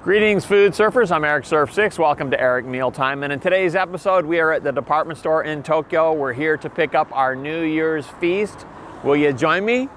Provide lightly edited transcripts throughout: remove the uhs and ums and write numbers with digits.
Greetings, food surfers. I'm Eric Surf6. Welcome to Eric Mealtime. And in today's episode, we are at the department store in Tokyo. We're here to pick up our New Year's feast. Will you join me?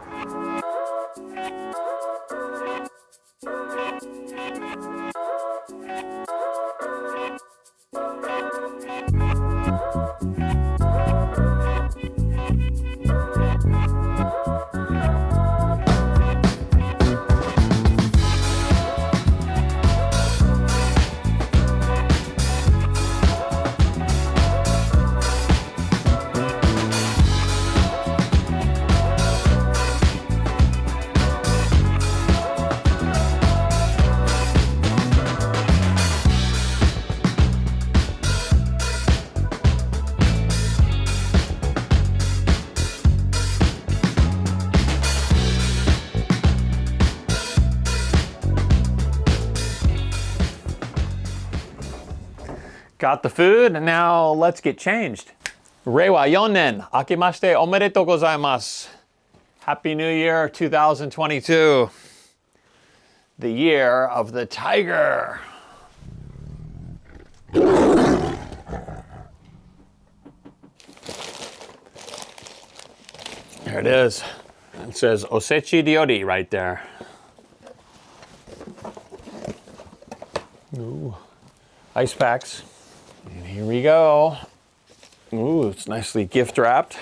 Got the food, and now let's get changed. Reiwa yonen, akimashite omedetou gozaimasu. Happy New Year 2022. The year of the tiger. There it is. It says Osechi ryori right there. Ooh. Ice packs. And here we go. Ooh, it's nicely gift wrapped.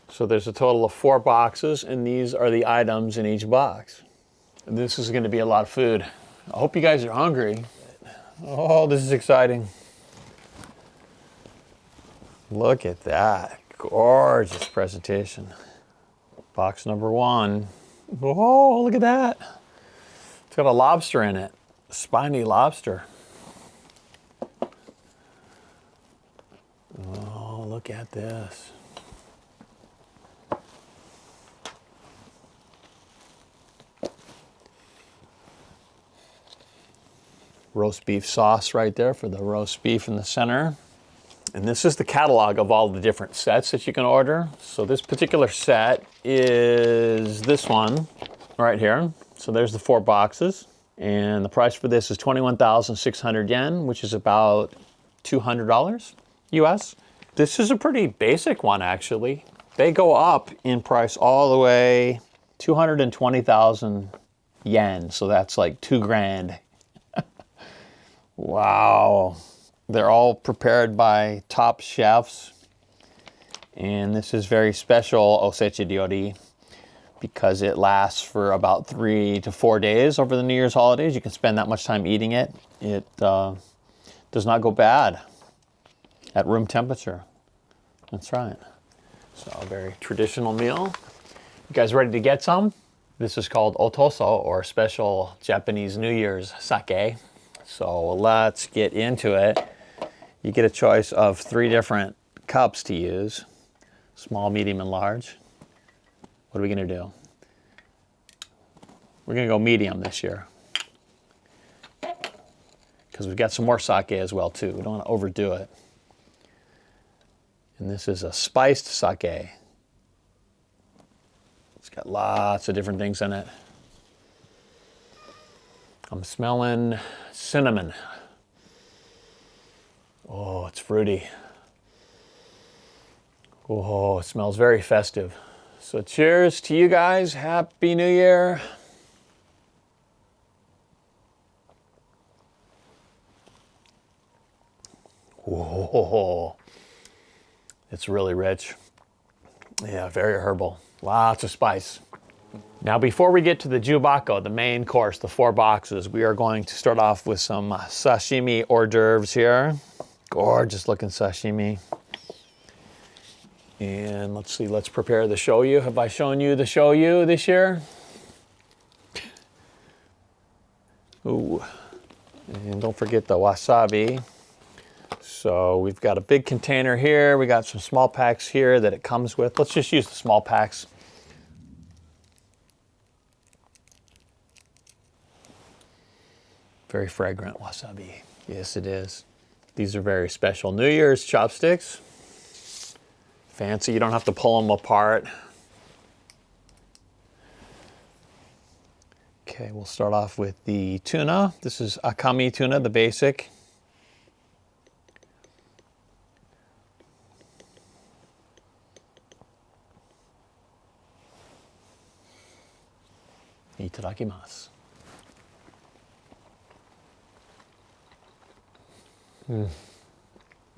So there's a total of 4 boxes, and these are the items in each box. This is going to be a lot of food. I hope you guys are hungry. Oh, this is exciting. Look at that. Gorgeous presentation. Box number 1. Oh, look at that. It's got a lobster in it. A spiny lobster. Oh, look at this. Roast beef sauce right there for the roast beef in the center. And this is the catalog of all the different sets that you can order. So this particular set is this one right here. So there's the 4 boxes. And the price for this is 21,600 yen, which is about $200 US. This is a pretty basic one, actually. They go up in price all the way 220,000 yen. So that's like $2,000. Wow. They're all prepared by top chefs. And this is very special Osechi ryori because it lasts for about 3 to 4 days over the New Year's holidays. You can spend that much time eating it. It does not go bad at room temperature. That's right. So a very traditional meal. You guys ready to get some? This is called otoso, or special Japanese New Year's sake. So let's get into it. You get a choice of 3 different cups to use. Small, medium, and large. What are we gonna do? We're gonna go medium this year. Because we've got some more sake as well too. We don't wanna overdo it. And this is a spiced sake. It's got lots of different things in it. I'm smelling cinnamon. Oh, it's fruity. Oh, it smells very festive. So cheers to you guys. Happy New Year. Whoa. It's really rich. Yeah, very herbal. Lots of spice. Now, before we get to the jubako, the main course, the 4 boxes, we are going to start off with some sashimi hors d'oeuvres here. Gorgeous looking sashimi. And let's see, let's prepare the shoyu. Have I shown you the shoyu this year? Ooh. And don't forget the wasabi. So we've got a big container here. We got some small packs here that it comes with. Let's just use the small packs. Very fragrant wasabi. Yes, it is. These are very special New Year's chopsticks. Fancy, you don't have to pull them apart. Okay, we'll start off with the tuna. This is akami tuna, the basic. Itadakimasu.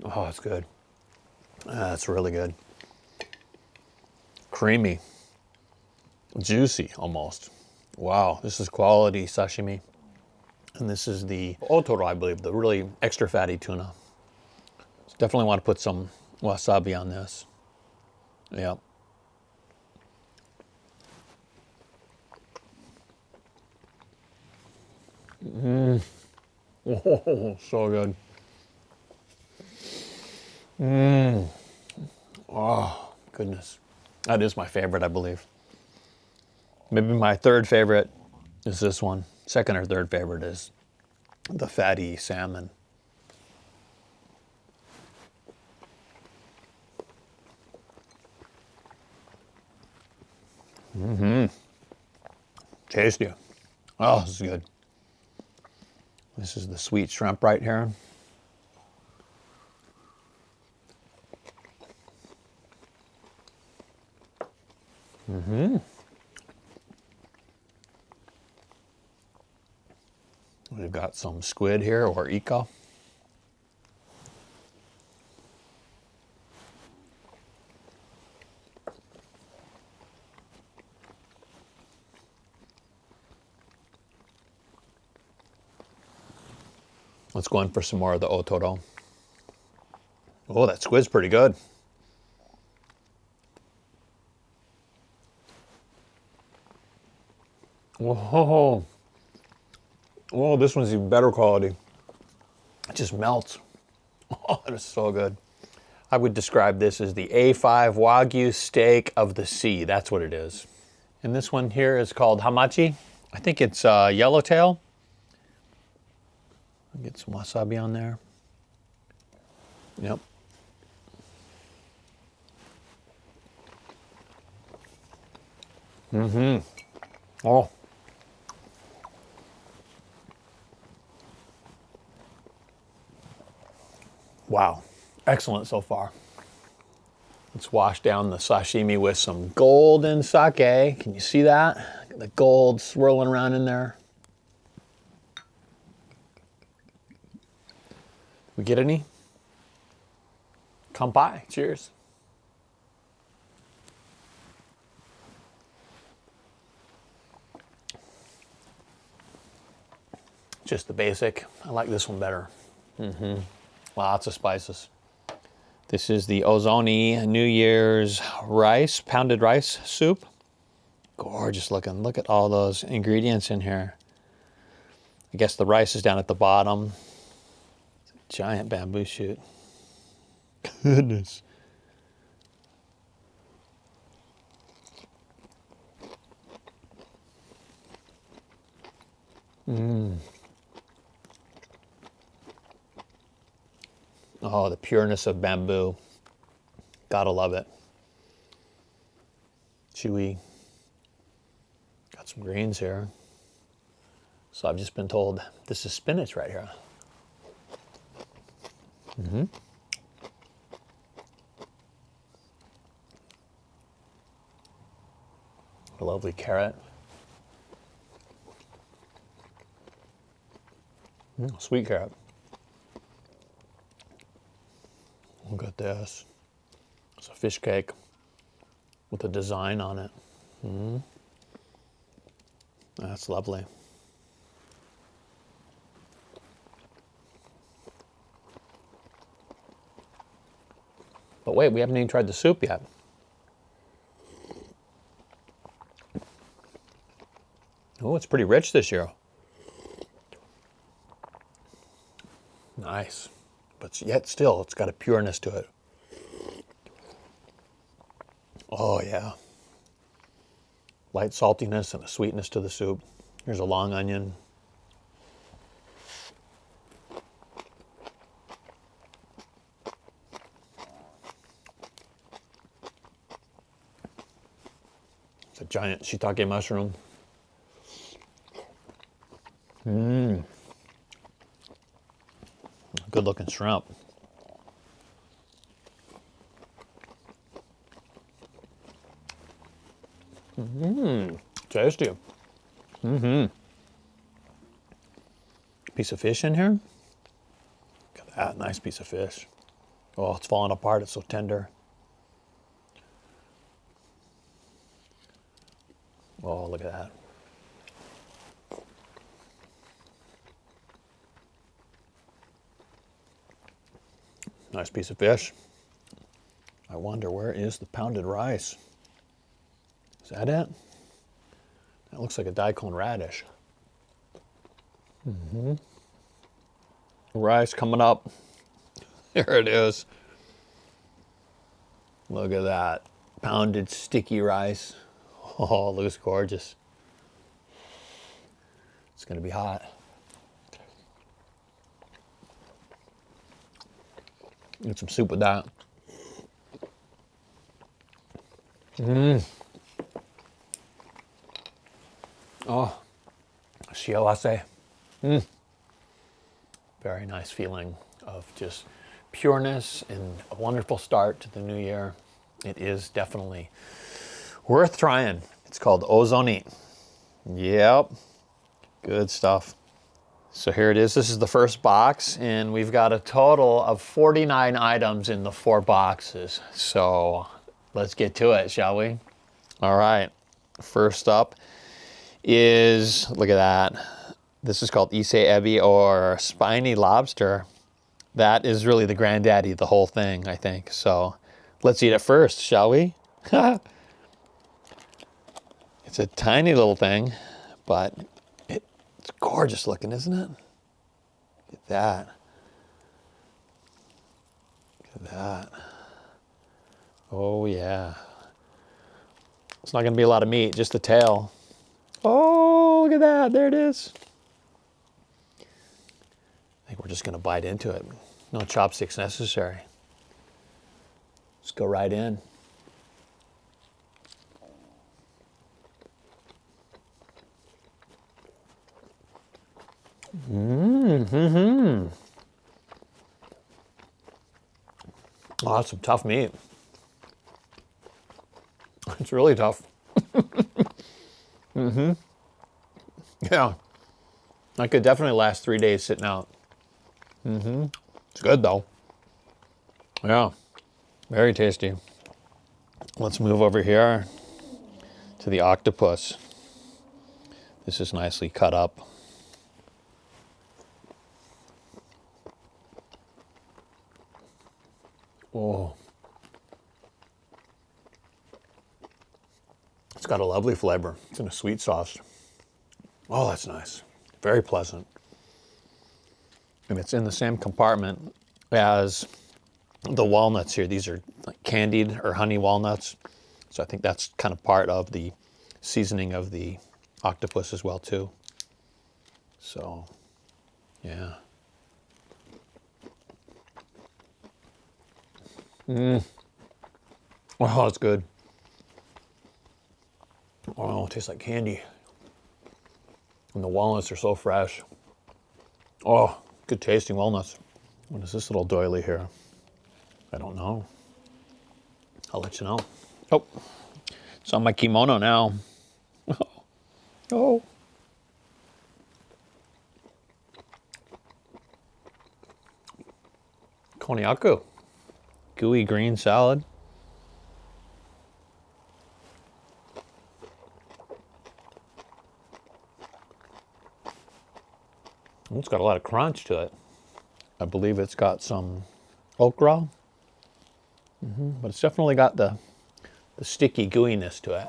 Oh, it's good. That's really good. Creamy. Juicy, almost. Wow, this is quality sashimi. And this is the otoro, I believe, the really extra fatty tuna. So definitely want to put some wasabi on this. Yep. Oh, so good. Oh, goodness. That is my favorite, I believe. Maybe my third favorite is this one. Second or third favorite is the fatty salmon. Tasty. Oh, this is good. This is the sweet shrimp right here. We've got some squid here, or ika. Let's go in for some more of the otoro. Oh, that squid's pretty good. Whoa. Oh, this one's even better quality. It just melts. Oh, it is so good. I would describe this as the A5 Wagyu steak of the sea. That's what it is. And this one here is called hamachi. I think it's yellowtail. Get some wasabi on there. Yep. Oh. Wow. Excellent so far. Let's wash down the sashimi with some golden sake. Can you see that? The gold swirling around in there. We get any? Kanpai. Cheers. Just the basic. I like this one better. Lots of spices. This is the Ozoni New Year's rice, pounded rice soup. Gorgeous looking. Look at all those ingredients in here. I guess the rice is down at the bottom. It's a giant bamboo shoot. Goodness. Oh, the pureness of bamboo. Gotta love it. Chewy. Got some greens here. So I've just been told this is spinach right here. A lovely carrot. Sweet carrot. Look at this. It's a fish cake with a design on it. That's lovely. But wait, we haven't even tried the soup yet. Oh, it's pretty rich this year. Nice. But yet still, it's got a pureness to it. Oh, yeah. Light saltiness and a sweetness to the soup. Here's a long onion. It's a giant shiitake mushroom. Good looking shrimp. Tasty. Piece of fish in here. Look at that, nice piece of fish. Oh, it's falling apart, it's so tender. Oh, look at that. Nice piece of fish. I wonder, where is the pounded rice? Is that it? That looks like a daikon radish. Rice coming up. Here it is. Look at that. Pounded sticky rice. Oh, it looks gorgeous. It's gonna be hot. Get some soup with that. Oh, shiawase. Very nice feeling of just pureness and a wonderful start to the new year. It is definitely worth trying. It's called ozoni. Yep, good stuff. So here it is. This is the first box, and we've got a total of 49 items in the 4 boxes. So let's get to it, shall we? All right, first up is, look at that. This is called ise ebi, or spiny lobster. That is really the granddaddy of the whole thing, I think. So let's eat it first, shall we? It's a tiny little thing, but it's gorgeous looking, isn't it? Look at that. Look at that. Oh yeah. It's not gonna be a lot of meat, just the tail. Oh, look at that, there it is. I think we're just gonna bite into it. No chopsticks necessary. Let's go right in. Oh, that's some tough meat. It's really tough. Yeah. I could definitely last 3 days sitting out. It's good though. Yeah. Very tasty. Let's move over here to the octopus. This is nicely cut up. Oh. It's got a lovely flavor. It's in a sweet sauce. Oh, that's nice. Very pleasant. And it's in the same compartment as the walnuts here. These are like candied or honey walnuts. So I think that's kind of part of the seasoning of the octopus as well too. So, yeah. Oh, it's good. Oh, it tastes like candy. And the walnuts are so fresh. Oh, good tasting walnuts. What is this little doily here? I don't know. I'll let you know. Oh, it's on my kimono now. Oh. Konnyaku. Gooey green salad. It's got a lot of crunch to it. I believe it's got some okra, but it's definitely got the sticky gooiness to it,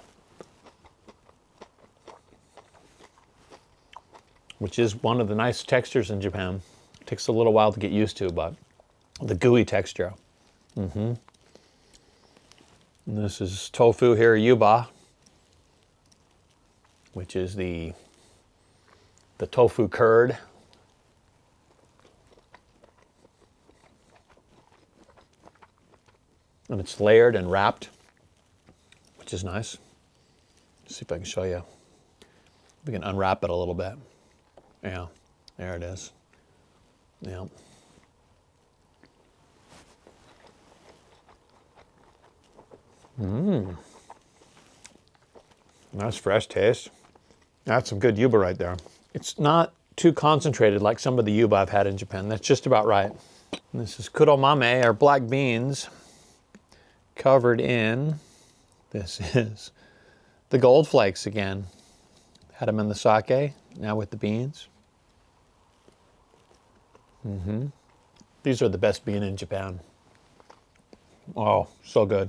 which is one of the nice textures in Japan. It takes a little while to get used to, but the gooey texture. And this is tofu here, yuba, which is the tofu curd. And it's layered and wrapped, which is nice. Let's see if I can show you. We can unwrap it a little bit. Yeah, there it is. Yeah. Nice fresh taste. That's some good yuba right there. It's not too concentrated like some of the yuba I've had in Japan. That's just about right. And this is kuromame, or black beans, covered in, this is the gold flakes again. Had them in the sake, now with the beans. These are the best bean in Japan. Oh, so good.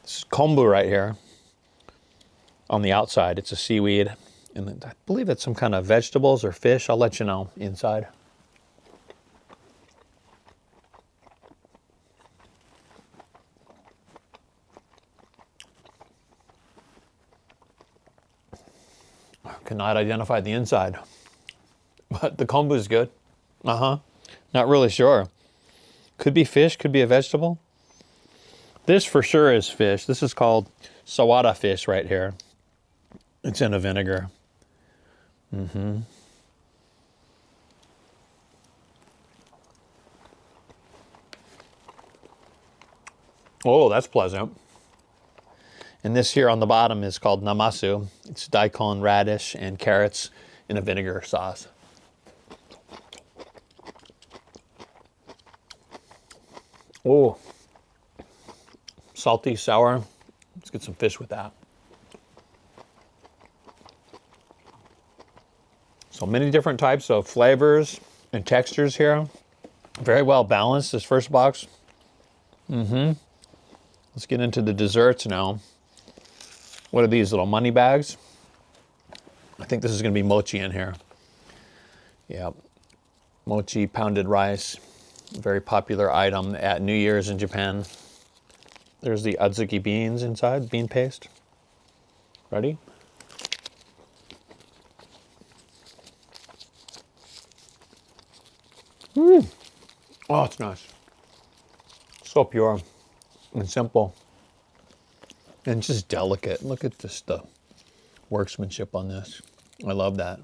This is kombu right here. On the outside, it's a seaweed. And I believe it's some kind of vegetables or fish. I'll let you know inside. I cannot identify the inside. But the kombu is good. Not really sure. Could be fish, could be a vegetable. This for sure is fish. This is called sawada fish right here. It's in a vinegar. Oh, that's pleasant. And this here on the bottom is called namasu. It's daikon, radish, and carrots in a vinegar sauce. Oh, salty, sour. Let's get some fish with that. So many different types of flavors and textures here. Very well balanced, this first box. Let's get into the desserts now. What are these, little money bags? I think this is going to be mochi in here. Yeah, mochi, pounded rice. Very popular item at New Year's in Japan. There's the adzuki beans inside, bean paste. Ready? Oh, it's nice. So pure and simple. And just delicate. Look at just the workmanship on this. I love that.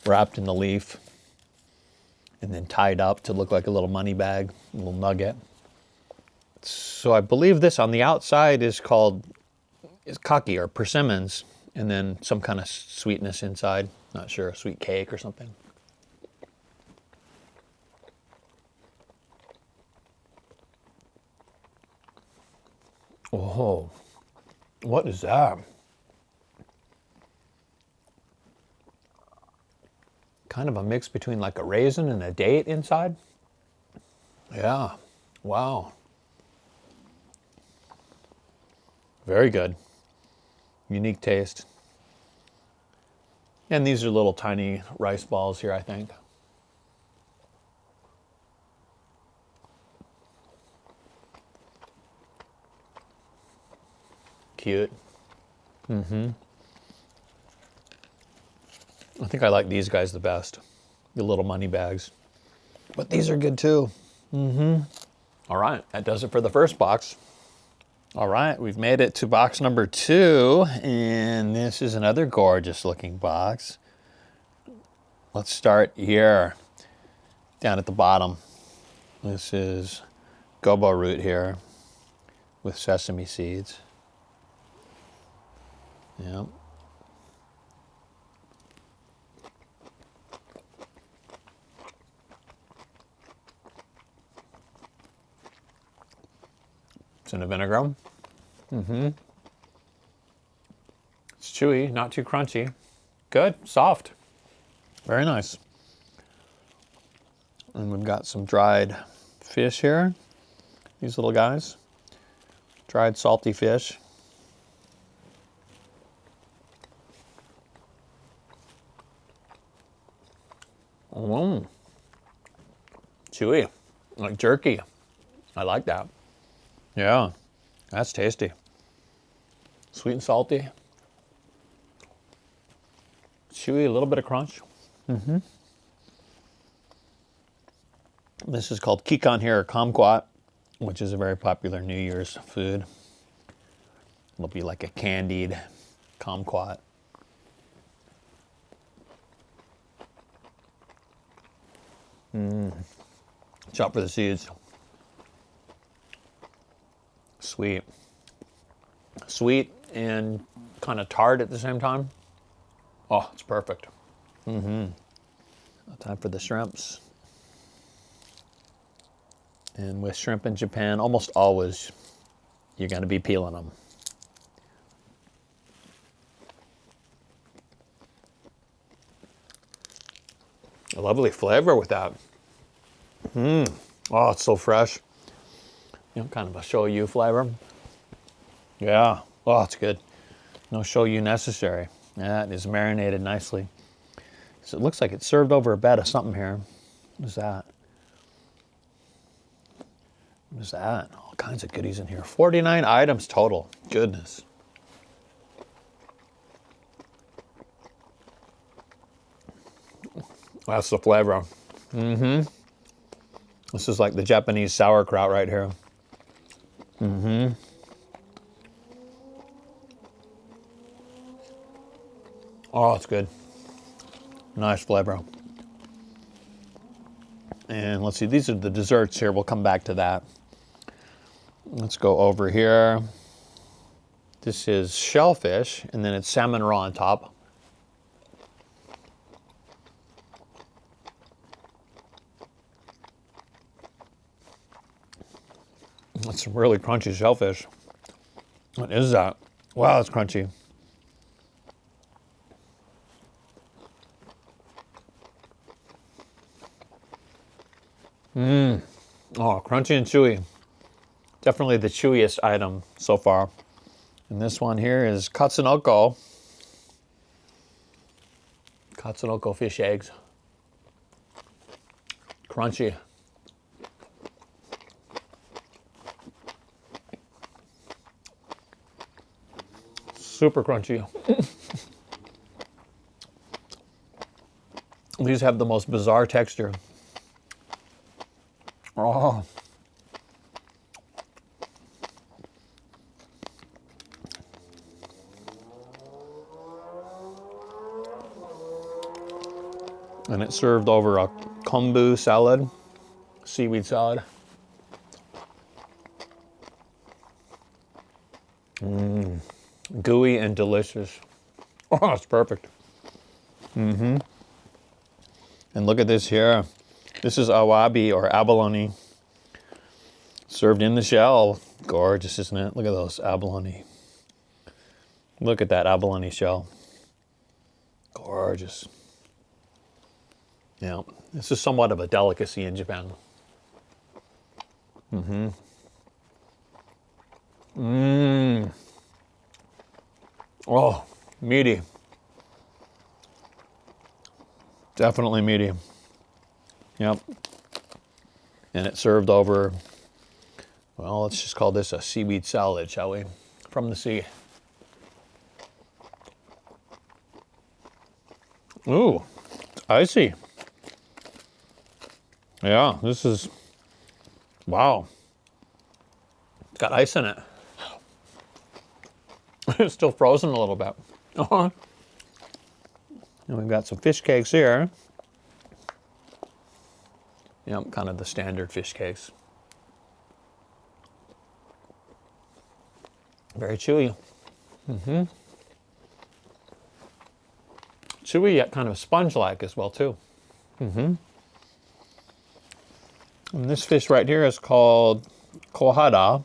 Wrapped in the leaf and then tied up to look like a little money bag, a little nugget. So I believe this on the outside is called kaki or persimmons, and then some kind of sweetness inside. Not sure, a sweet cake or something. Oh, what is that? Kind of a mix between like a raisin and a date inside. Yeah, wow. Very good. Unique taste. And these are little tiny rice balls here, I think. Cute. I think I like these guys the best. The little money bags. But these are good too. All right, that does it for the first box. All right, we've made it to box number 2, and this is another gorgeous looking box. Let's start here, down at the bottom. This is gobo root here with sesame seeds. Yep. It's in a vinegar. It's chewy, not too crunchy. Good, soft. Very nice. And we've got some dried fish here. These little guys. Dried salty fish. Chewy, like jerky. I like that. Yeah, that's tasty. Sweet and salty. Chewy, a little bit of crunch. This is called kikan here, or kumquat, which is a very popular New Year's food. It'll be like a candied kumquat. Chop for the seeds. Sweet. Sweet and kind of tart at the same time. Oh, it's perfect. Time for the shrimps. And with shrimp in Japan, almost always you're going to be peeling them. A lovely flavor with that. Oh, it's so fresh. You know, kind of a shoyu flavor. Yeah. Oh, it's good. No shoyu necessary. That is marinated nicely. So it looks like it's served over a bed of something here. What is that? What is that? All kinds of goodies in here. 49 items total. Goodness. That's the flavor. This is like the Japanese sauerkraut right here. Oh, it's good. Nice flavor. And let's see, these are the desserts here. We'll come back to that. Let's go over here. This is shellfish, and then it's salmon raw on top. That's some really crunchy shellfish. What is that? Wow, it's crunchy. Oh, crunchy and chewy. Definitely the chewiest item so far. And this one here is katsunoko. Katsunoko fish eggs. Crunchy. Super crunchy. These have the most bizarre texture. Oh. And it's served over a kombu salad, seaweed salad. Gooey and delicious. Oh, it's perfect. And look at this here. This is awabi or abalone, served in the shell. Gorgeous, isn't it? Look at those abalone. Look at that abalone shell. Gorgeous. Yeah, this is somewhat of a delicacy in Japan. Oh, meaty. Definitely meaty. Yep. And it's served over, well, let's just call this a seaweed salad, shall we? From the sea. Ooh, it's icy. Yeah, this is, wow. It's got ice in it. It's still frozen a little bit. And we've got some fish cakes here. Yep, kind of the standard fish cakes. Very chewy. Chewy yet kind of sponge-like as well too. And this fish right here is called kohada.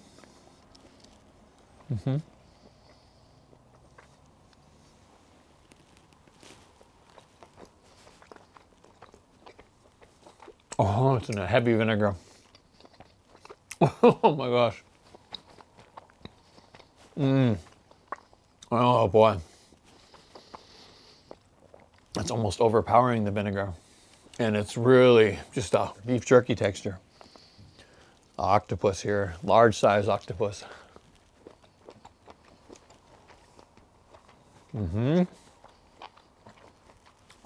Oh, it's in a heavy vinegar. Oh my gosh. Oh boy. It's almost overpowering the vinegar. And it's really just a beef jerky texture. Octopus here, large size octopus.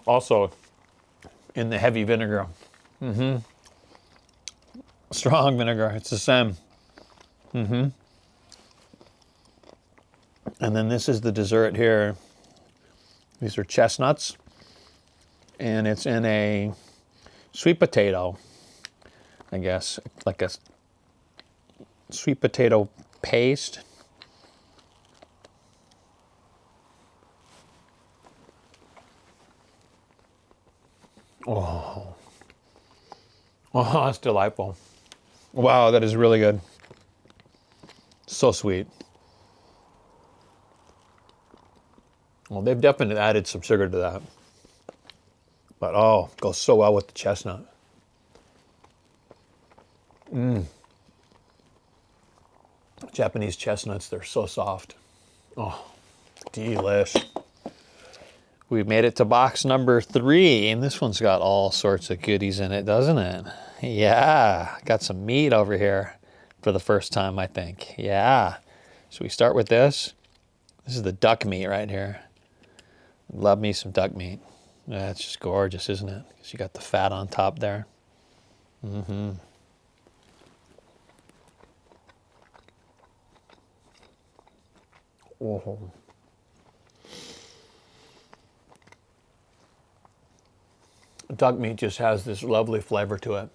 Also in the heavy vinegar. Strong vinegar, it's the same. And then this is the dessert here. These are chestnuts. And it's in a sweet potato, I guess, like a sweet potato paste. Oh, that's delightful. Wow, that is really good. So sweet. Well, they've definitely added some sugar to that. But oh, it goes so well with the chestnut. Japanese chestnuts, they're so soft. Oh, delish. We made it to box number 3, and this one's got all sorts of goodies in it, doesn't it? Yeah, got some meat over here for the first time, I think. Yeah. So we start with this. This is the duck meat right here. Love me some duck meat. That's just gorgeous, isn't it? Because you got the fat on top there. Mm-hmm. Oh. Duck meat just has this lovely flavor to it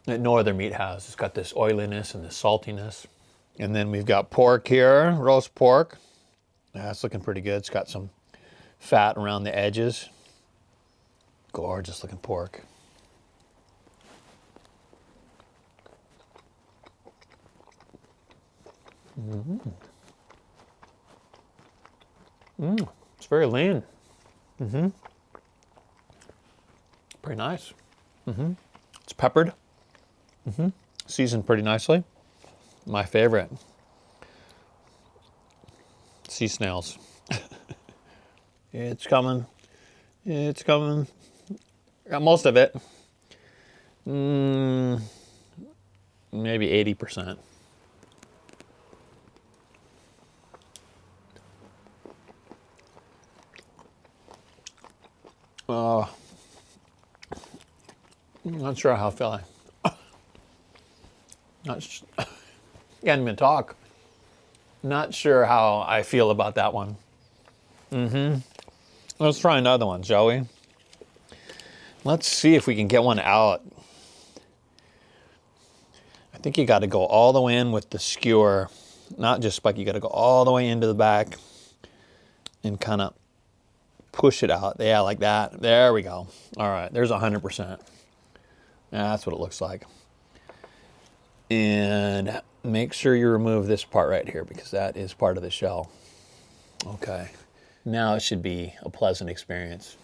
that no other meat has. It's got this oiliness and this saltiness. And then we've got pork here, roast pork. That's looking pretty good. It's got some fat around the edges. Gorgeous looking pork. It's very lean. Pretty nice. It's peppered. Seasoned pretty nicely. My favorite. Sea snails. It's coming. It's coming. Got most of it. Maybe 80%. I'm not sure how I feel. Can't even talk. Not sure how I feel about that one. Let's try another one, shall we? Let's see if we can get one out. I think you got to go all the way in with the skewer. Not just spike, you got to go all the way into the back and kind of push it out. Yeah, like that. There we go. All right, there's 100%. Yeah, that's what it looks like. And make sure you remove this part right here because that is part of the shell. Okay. Now it should be a pleasant experience.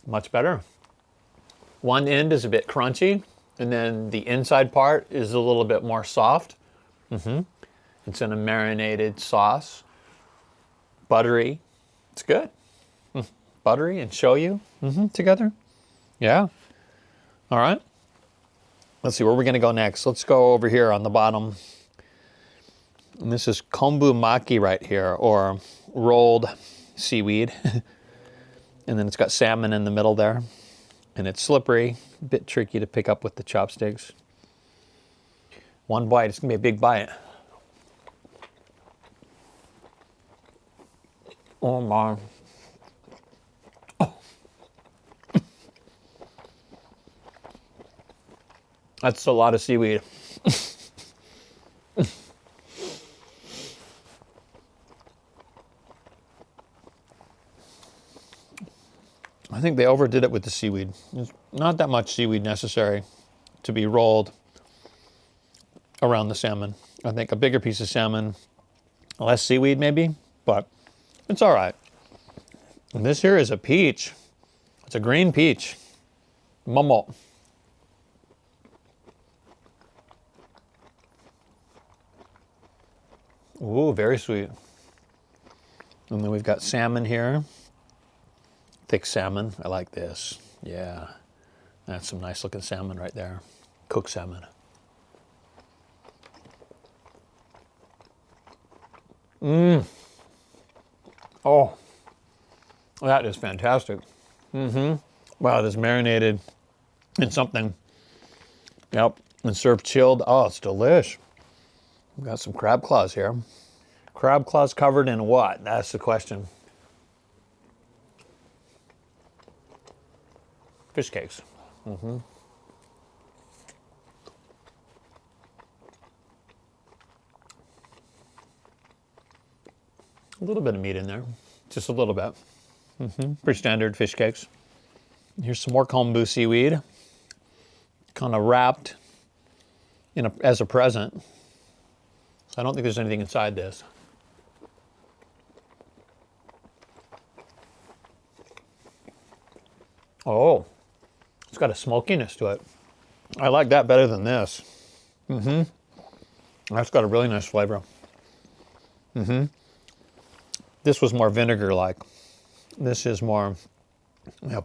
Much better. One end is a bit crunchy, and then the inside part is a little bit more soft. It's in a marinated sauce. Buttery. It's good. Buttery and shoyu together. Yeah. All right. Let's see, where we're going to go next. Let's go over here on the bottom. And this is kombu maki right here, or rolled seaweed. And then it's got salmon in the middle there. And it's slippery, a bit tricky to pick up with the chopsticks. One bite, it's going to be a big bite. Oh my. Oh. That's a lot of seaweed. I think they overdid it with the seaweed. There's not that much seaweed necessary to be rolled around the salmon. I think a bigger piece of salmon, less seaweed maybe, but it's all right. And this here is a peach. It's a green peach. Momo. Ooh, very sweet. And then we've got salmon here. Thick salmon. I like this. Yeah. That's some nice looking salmon right there. Cooked salmon. Oh, that is fantastic. Wow, it is marinated in something. Yep, and served chilled. Oh, it's delish. We've got some crab claws here. Crab claws covered in what? That's the question. Fish cakes. A little bit of meat in there, just a little bit. Pretty standard fish cakes. Here's some more kombu seaweed, kind of wrapped in as a present. So I don't think there's anything inside this. Oh, it's got a smokiness to it. I like that better than this. That's got a really nice flavor. This was more vinegar-like. This is more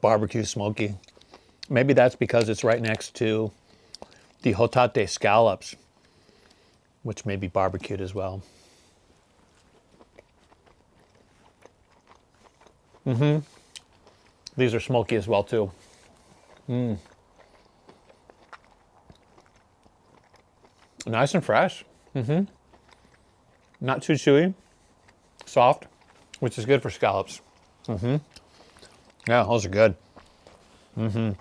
barbecue smoky. Maybe that's because it's right next to the hotate scallops, which may be barbecued as well. These are smoky as well too. Nice and fresh. Not too chewy, soft, which is good for scallops. Yeah, those are good. And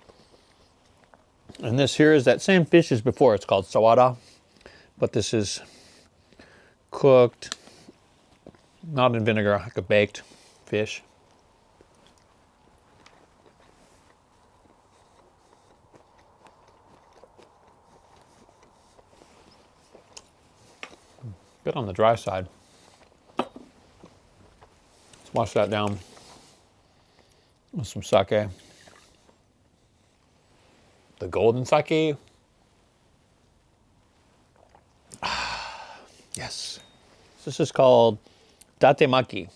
this here is that same fish as before. It's called sawada, but this is cooked, not in vinegar, like a baked fish. Bit on the dry side. Let's wash that down with some sake. The golden sake. Yes. This is called datemaki.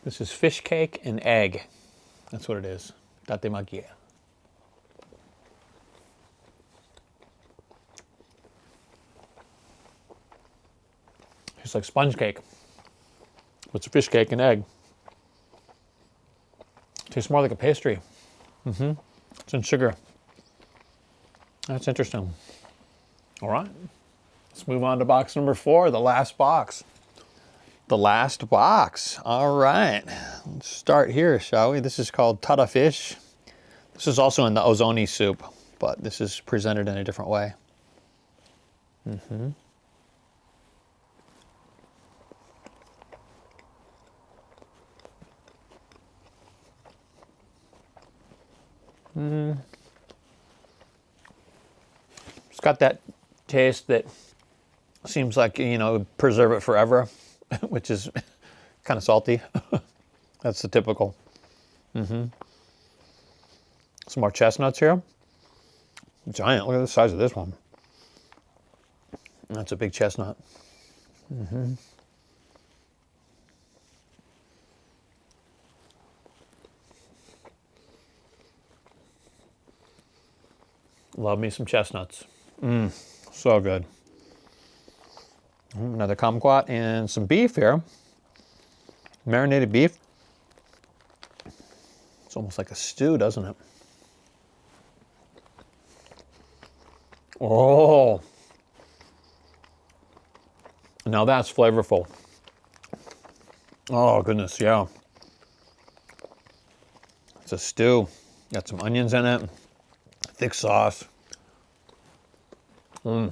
This is fish cake and egg. That's what it is. Datemaki. It's like sponge cake. It's a fish cake and egg. Tastes more like a pastry. It's in sugar. That's interesting. All right. Let's move on to box number 4, the last box. The last box. All right. Let's start here, shall we? This is called tada fish. This is also in the ozoni soup, but this is presented in a different way. It's got that taste that seems like, you know, preserve it forever, which is kind of salty. That's the typical. Some more chestnuts here. Giant. Look at the size of this one. That's a big chestnut. Love me some chestnuts. So good. Another kumquat and some beef here. Marinated beef. It's almost like a stew, doesn't it? Oh. Now that's flavorful. Oh, goodness, yeah. It's a stew. Got some onions in it. Thick sauce. Oh,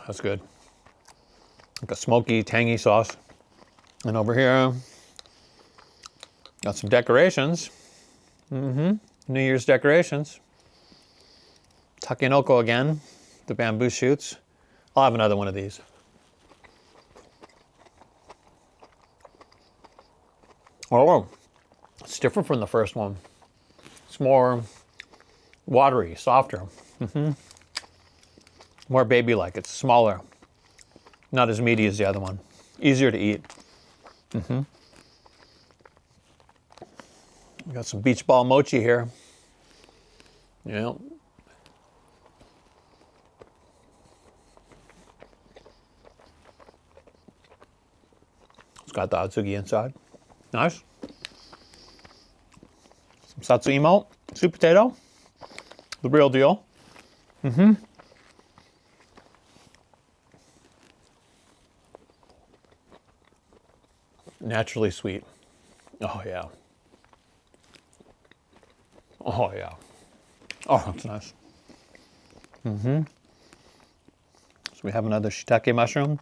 that's good. Like a smoky, tangy sauce. And over here, got some decorations. New Year's decorations. Takenoko again, the bamboo shoots. I'll have another one of these. Oh, it's different from the first one. It's more watery, softer. More baby-like. It's smaller. Not as meaty as the other one. Easier to eat. We got some beach ball mochi here. Yeah. It's got the atsugi inside. Nice. Some satsuimo, sweet potato. The real deal. Naturally sweet. Oh yeah. Oh yeah. Oh, that's nice. So we have another shiitake mushroom.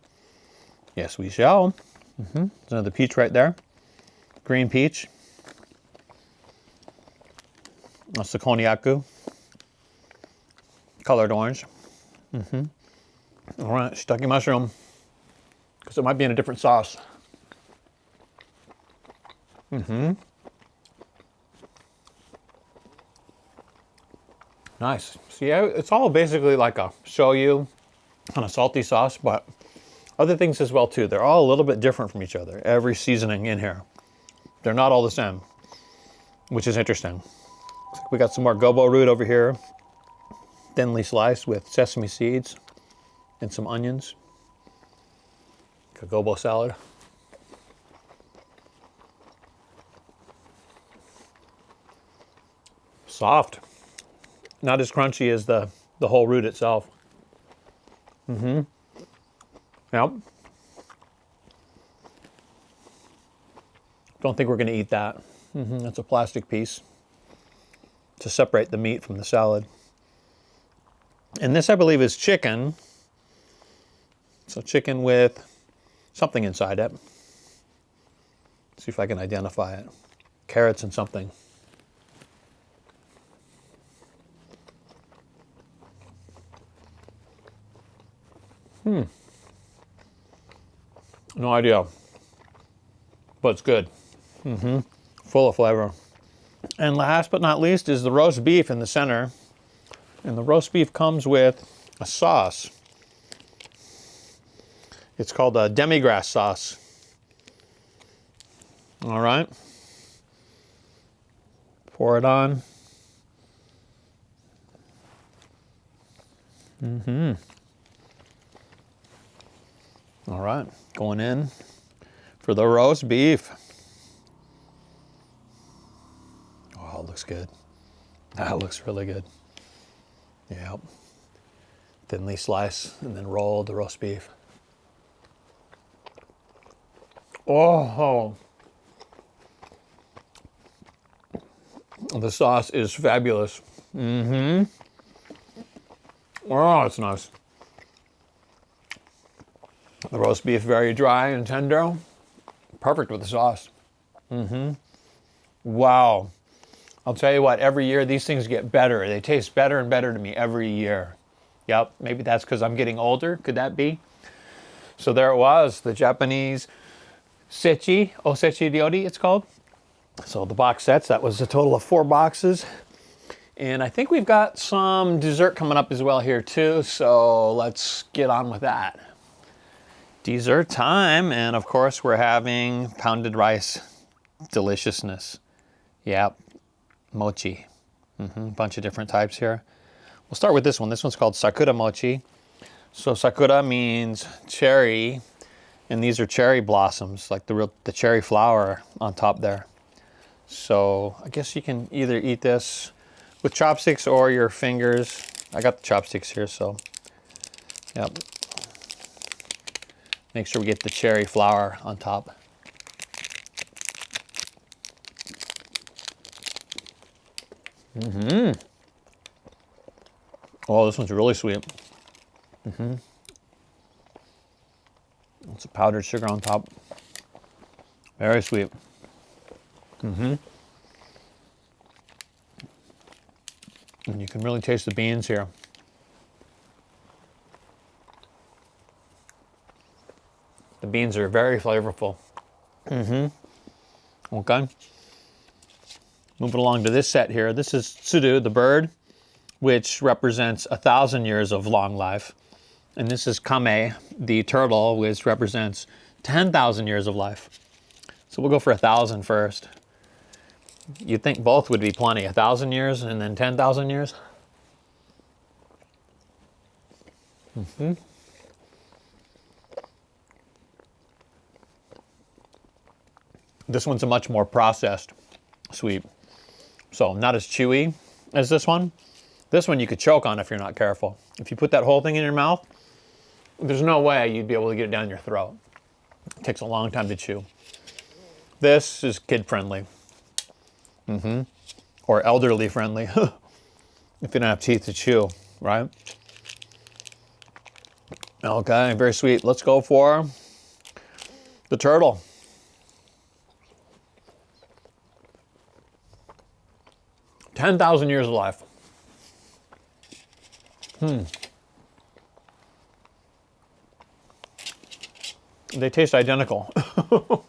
Yes, we shall. There's another peach right there. Green peach. That's the konyaku. Colored orange. All right, shiitake mushroom. Because it might be in a different sauce. Nice. See, it's all basically like a shoyu on a salty sauce, but other things as well too. They're all a little bit different from each other. Every seasoning in here. They're not all the same, which is interesting. We got some more gobo root over here, thinly sliced with sesame seeds and some onions. A gobo salad. Soft. Not as crunchy as the whole root itself. Yep. Don't think we're going to eat that. That's a plastic piece to separate the meat from the salad. And this, I believe, is chicken. So chicken with something inside it. See if I can identify it. Carrots and something. No idea. But it's good. Full of flavor. And last but not least is the roast beef in the center. And the roast beef comes with a sauce. It's called a demi-glace sauce. All right. Pour it on. All right, going in for the roast beef. Oh, it looks good. That looks really good. Yep. Thinly sliced and then rolled the roast beef. Oh, the sauce is fabulous. Oh, it's nice. The roast beef very dry and tender. Perfect with the sauce. Wow. I'll tell you what, every year these things get better. They taste better and better to me every year. Yep, maybe that's because I'm getting older. Could that be? So there it was, the Japanese Osechi ryori it's called. So the box sets, that was a total of 4 boxes. And I think we've got some dessert coming up as well here too. So let's get on with that. Dessert time, and of course we're having pounded rice deliciousness. Yep, mochi. Bunch of different types here. We'll start with this one. This one's called sakura mochi. So sakura means cherry, and these are cherry blossoms, like the cherry flower on top there. So I guess you can either eat this with chopsticks or your fingers. I got the chopsticks here, so yep. Make sure we get the cherry flower on top. Oh, this one's really sweet. It's a powdered sugar on top. Very sweet. And you can really taste the beans here. The beans are very flavorful. Okay. Moving along to this set here. This is tsudu, the bird, which represents 1,000 years of long life. And this is kame, the turtle, which represents 10,000 years of life. So we'll go for 1,000 first. You'd think both would be plenty. 1,000 years and then 10,000 years. This one's a much more processed sweet. So not as chewy as this one. This one you could choke on if you're not careful. If you put that whole thing in your mouth, there's no way you'd be able to get it down your throat. It takes a long time to chew. This is kid friendly. Or elderly friendly. If you don't have teeth to chew, right? Okay, very sweet. Let's go for the turtle. $10,000 years of life. They taste identical.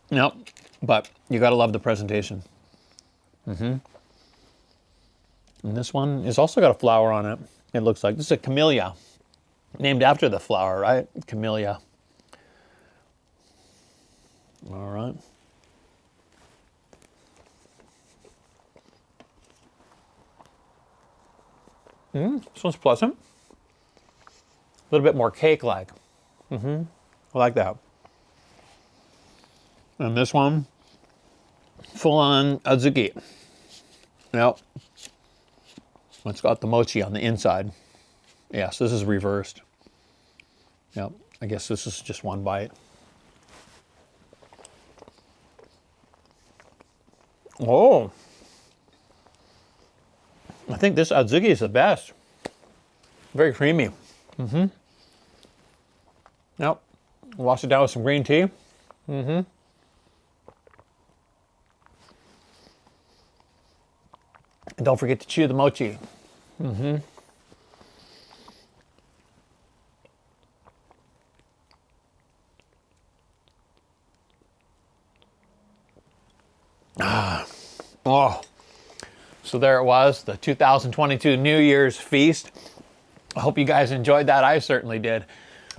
Yep, but you gotta love the presentation. And this one has also got a flower on it. It looks like this is a camellia, named after the flower, right? Camellia. All right. This one's pleasant. A little bit more cake-like. I like that. And this one, full-on azuki. Yep. It's got the mochi on the inside. Yes, this is reversed. Yep. I guess this is just one bite. Oh. I think this azuki is the best. Very creamy. Yep. Wash it down with some green tea. And don't forget to chew the mochi. Oh. So there it was, the 2022 New Year's feast. I hope you guys enjoyed that. I certainly did.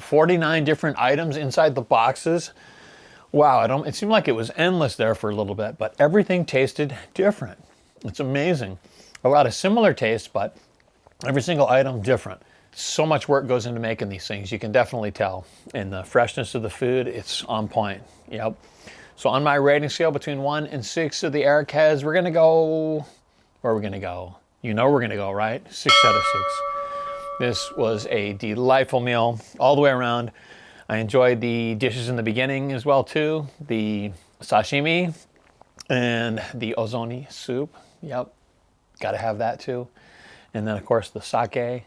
49 different items inside the boxes. Wow, it seemed like it was endless there for a little bit, but everything tasted different. It's amazing. A lot of similar tastes, but every single item different. So much work goes into making these things. You can definitely tell. And the freshness of the food, it's on point. Yep. So on my rating scale between 1 and 6 of the Eric heads, we're gonna go, where are we gonna go? You know we're gonna go, right? 6 out of 6. This was a delightful meal all the way around. I enjoyed the dishes in the beginning as well too. The sashimi and the ozoni soup. Yep, gotta have that too. And then of course the sake.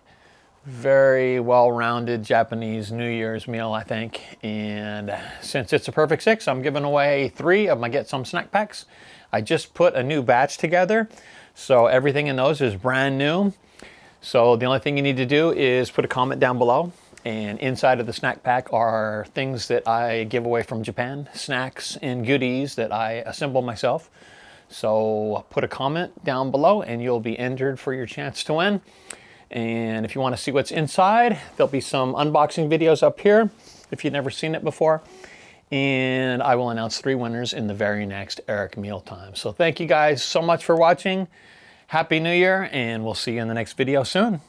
Very well-rounded Japanese New Year's meal, I think. And since it's a perfect 6, I'm giving away 3 of my Get Some snack packs. I just put a new batch together, so everything in those is brand new. So the only thing you need to do is put a comment down below, and inside of the snack pack are things that I give away from Japan, snacks and goodies that I assemble myself. So put a comment down below and you'll be entered for your chance to win. And if you want to see what's inside, there'll be some unboxing videos up here if you've never seen it before. And I will announce 3 winners in the very next Eric Meal Time. So thank you guys so much for watching. Happy New Year, and we'll see you in the next video soon.